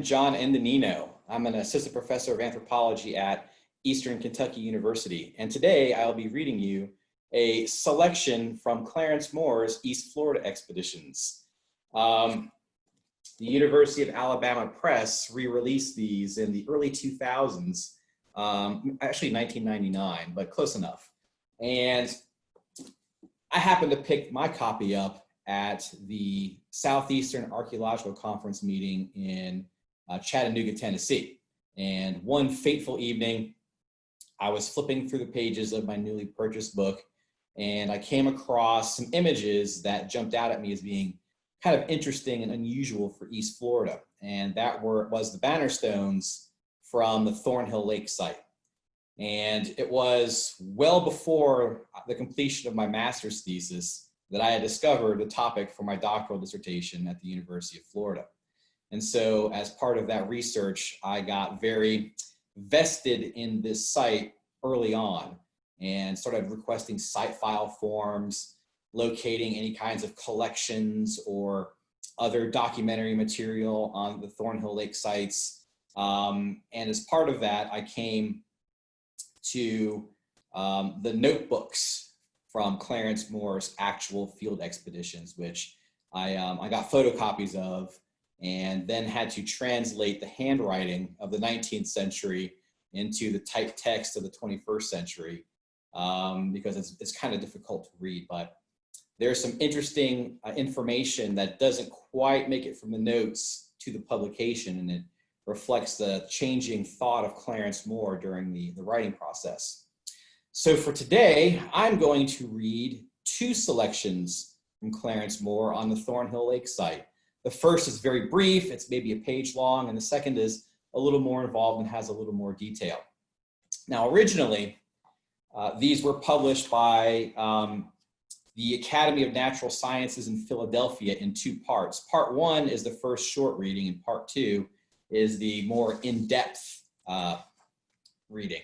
I'm Jon Endonino. I'm an assistant professor of anthropology at Eastern Kentucky University. And today I'll be reading you a selection from Clarence Moore's East Florida expeditions. The University of Alabama Press re-released these in the early 2000s, actually 1999, but close enough. And I happened to pick my copy up at the Southeastern Archaeological Conference meeting in Chattanooga, Tennessee. And one fateful evening, I was flipping through the pages of my newly purchased book, and I came across some images that jumped out at me as being kind of interesting and unusual for East Florida. And that was the banner stones from the Thornhill Lake site. And it was well before the completion of my master's thesis that I had discovered the topic for my doctoral dissertation at the University of Florida. And so as part of that research, I got very vested in this site early on and started requesting site file forms, locating any kinds of collections or other documentary material on the Thornhill Lake sites. And as part of that, I came to the notebooks from Clarence Moore's actual field expeditions, which I got photocopies of, and then had to translate the handwriting of the 19th century into the typed text of the 21st century, because it's kind of difficult to read. But there's some interesting information that doesn't quite make it from the notes to the publication, and it reflects the changing thought of Clarence Moore during the writing process. So for today, I'm going to read two selections from Clarence Moore on the Thornhill Lake site. The first is very brief, it's maybe a page long, and the second is a little more involved and has a little more detail. Now, originally, these were published by the Academy of Natural Sciences in Philadelphia in two parts. Part one is the first short reading, and part two is the more in-depth reading.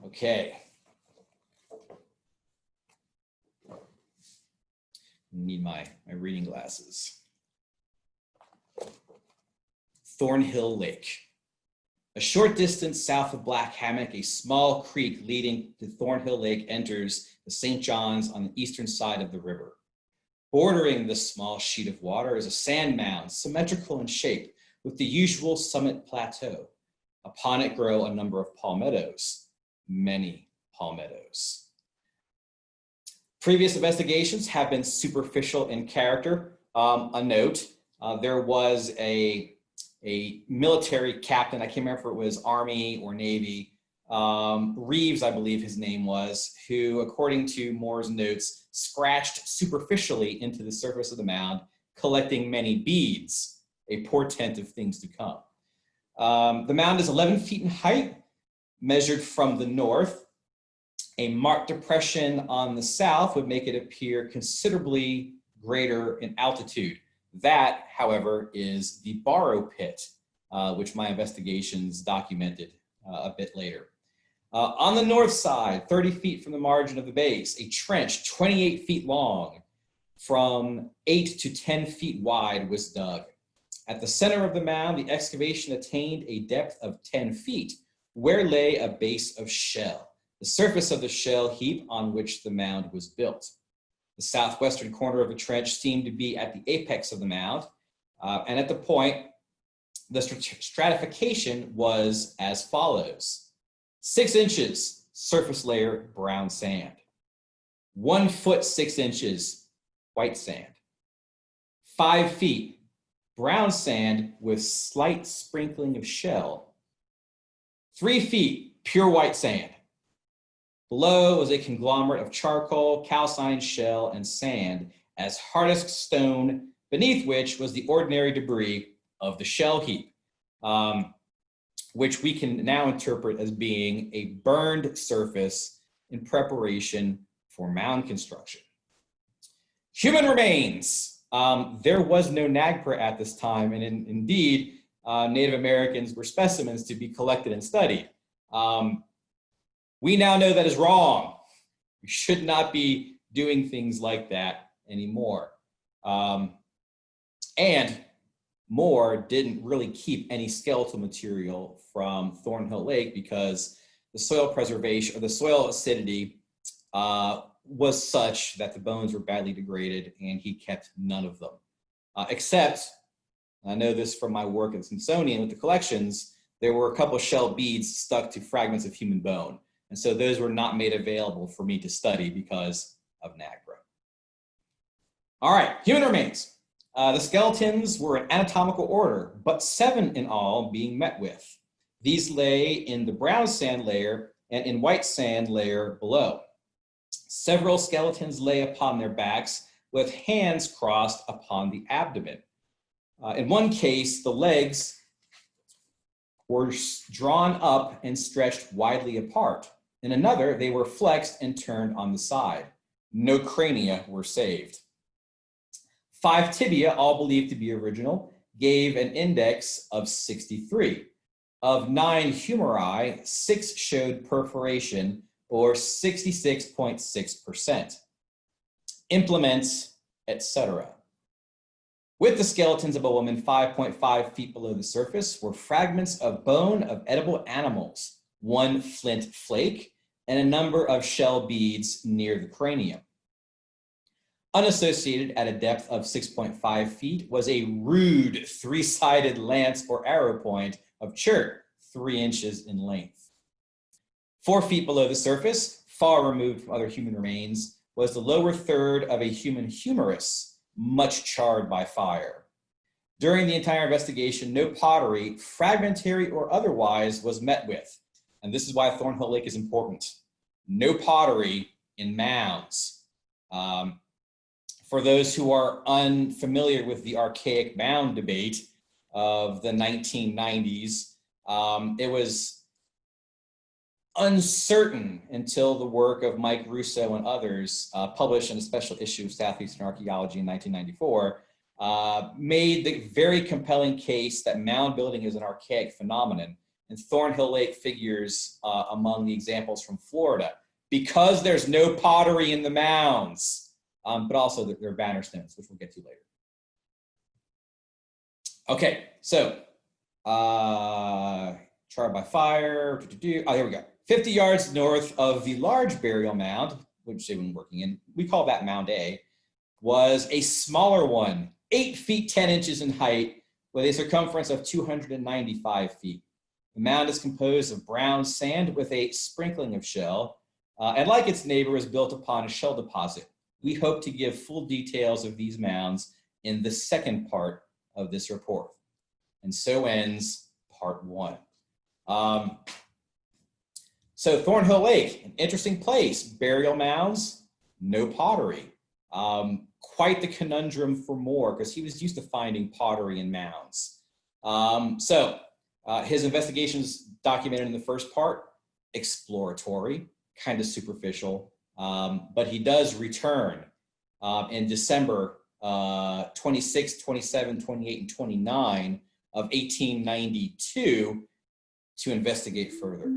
Okay. Need my reading glasses. Thornhill Lake. A short distance south of Black Hammock, a small creek leading to Thornhill Lake enters the St. Johns on the eastern side of the river. Bordering this small sheet of water is a sand mound, symmetrical in shape, with the usual summit plateau. Upon it grow a number of palmettos, many palmettos. Previous investigations have been superficial in character. A note, there was a military captain, I can't remember if it was Army or Navy, Reeves, I believe his name was, who, according to Moore's notes, scratched superficially into the surface of the mound, collecting many beads, a portent of things to come. The mound is 11 feet in height, measured from the north. A marked depression on the south would make it appear considerably greater in altitude. That, however, is the Borrow Pit, which my investigations documented a bit later. On the north side, 30 feet from the margin of the base, a trench 28 feet long from 8 to 10 feet wide was dug. At the center of the mound, the excavation attained a depth of 10 feet, where lay a base of shell, the surface of the shell heap on which the mound was built. The southwestern corner of the trench seemed to be at the apex of the mound, and at the point, the stratification was as follows. 6 inches, surface layer, brown sand. 1 foot 6 inches, white sand. 5 feet, brown sand with slight sprinkling of shell. 3 feet, pure white sand. Below was a conglomerate of charcoal, calcined shell, and sand, as hard as stone, beneath which was the ordinary debris of the shell heap, which we can now interpret as being a burned surface in preparation for mound construction. Human remains. There was no NAGPRA at this time, and indeed, Native Americans were specimens to be collected and studied. We now know that is wrong. We should not be doing things like that anymore. And Moore didn't really keep any skeletal material from Thornhill Lake because the soil preservation or the soil acidity was such that the bones were badly degraded, and he kept none of them. Except, I know this from my work at the Smithsonian with the collections, there were a couple of shell beads stuck to fragments of human bone. And so those were not made available for me to study because of NAGPRA. All right, human remains. The skeletons were in anatomical order, but 7 in all being met with. These lay in the brown sand layer and in white sand layer below. Several skeletons lay upon their backs with hands crossed upon the abdomen. In one case, the legs were drawn up and stretched widely apart. In another, they were flexed and turned on the side. No crania were saved. 5 tibia, all believed to be original, gave an index of 63. Of 9 humeri, 6 showed perforation, or 66.6%. Implements, etc. With the skeletons of a woman 5.5 feet below the surface were fragments of bone of edible animals, 1 flint flake, and a number of shell beads near the cranium. Unassociated at a depth of 6.5 feet was a rude 3-sided lance or arrow point of chert, 3 inches in length. 4 feet below the surface, far removed from other human remains, was the lower third of a human humerus, much charred by fire. During the entire investigation, no pottery, fragmentary or otherwise, was met with. And this is why Thornhill Lake is important. No pottery in mounds. For those who are unfamiliar with the archaic mound debate of the 1990s, it was uncertain until the work of Mike Russo and others, published in a special issue of Southeastern Archaeology in 1994, made the very compelling case that mound building is an archaic phenomenon. And Thornhill Lake figures among the examples from Florida because there's no pottery in the mounds, but also there are banner stones, which we'll get to later. Okay, so charred by fire. Oh, here we go. 50 yards north of the large burial mound, which they've been working in, we call that Mound A, was a smaller one, 8 feet 10 inches in height, with a circumference of 295 feet. The mound is composed of brown sand with a sprinkling of shell, and like its neighbor, is built upon a shell deposit. We hope to give full details of these mounds in the second part of this report. And so ends part 1. So Thornhill Lake, an interesting place. Burial mounds, no pottery. Quite the conundrum for Moore because he was used to finding pottery in mounds. His investigations documented in the first part, exploratory, kind of superficial, but he does return in December 26, 27, 28, and 29 of 1892 to investigate further.